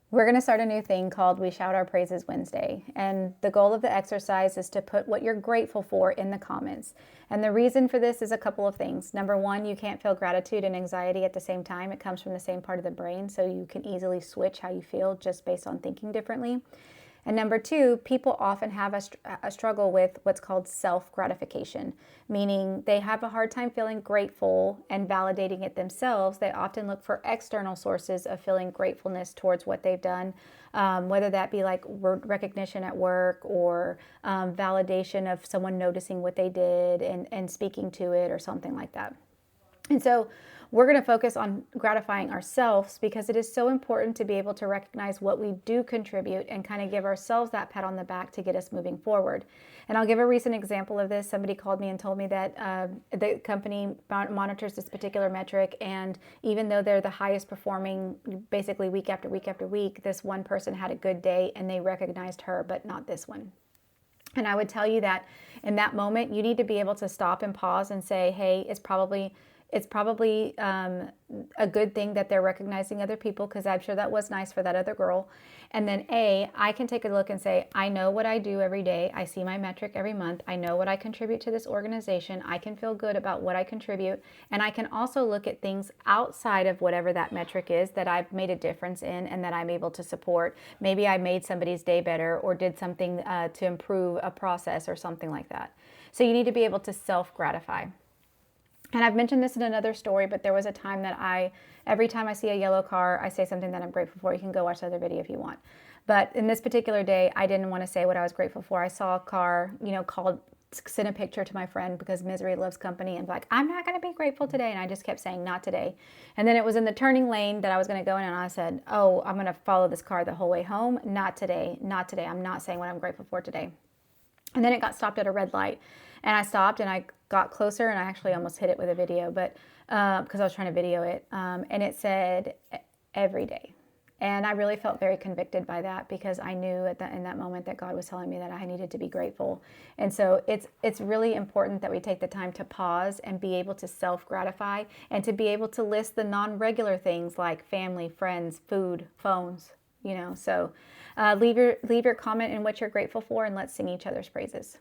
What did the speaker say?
We're going to start a new thing called We Shout Our Praises Wednesday. And the goal of the exercise is to put what you're grateful for in the comments. And the reason for this is a couple of things. Number one, you can't feel gratitude and anxiety at the same time. It comes from the same part of the brain, so you can easily switch how you feel just based on thinking differently. And number two, people often have a struggle with what's called self gratification, meaning they have a hard time feeling grateful and validating it themselves. They often look for external sources of feeling gratefulness towards what they've done, whether that be like recognition at work or validation of someone noticing what they did and speaking to it or something like that. And so we're going to focus on gratifying ourselves because it is so important to be able to recognize what we do contribute and kind of give ourselves that pat on the back to get us moving forward. And I'll give a recent example of this. Somebody called me and told me that the company monitors this particular metric, and even though they're the highest performing basically week after week after week, this one person had a good day and they recognized her, but not this one. And I would tell you that in that moment, you need to be able to stop and pause and say, hey, it's probably a good thing that they're recognizing other people, because I'm sure that was nice for that other girl. And then I can take a look and say, I know what I do every day. I see my metric every month. I know what I contribute to this organization. I can feel good about what I contribute. And I can also look at things outside of whatever that metric is that I've made a difference in and that I'm able to support. Maybe I made somebody's day better or did something to improve a process or something like that. So you need to be able to self-gratify. And I've mentioned this in another story, but there was a time that every time I see a yellow car, I say something that I'm grateful for. You can go watch the other video if you want. But in this particular day, I didn't want to say what I was grateful for. I saw a car, sent a picture to my friend because misery loves company, and like, I'm not going to be grateful today. And I just kept saying, not today. And then it was in the turning lane that I was going to go in, and I said, oh, I'm going to follow this car the whole way home. Not today. Not today. I'm not saying what I'm grateful for today. And then it got stopped at a red light, and I stopped and I got closer, and I actually almost hit it with a video, but because I was trying to video it, and it said every day. And I really felt very convicted by that, because I knew in that moment that God was telling me that I needed to be grateful. And so it's really important that we take the time to pause and be able to self-gratify and to be able to list the non-regular things like family, friends, food, phones. So leave your comment in what you're grateful for, and let's sing each other's praises.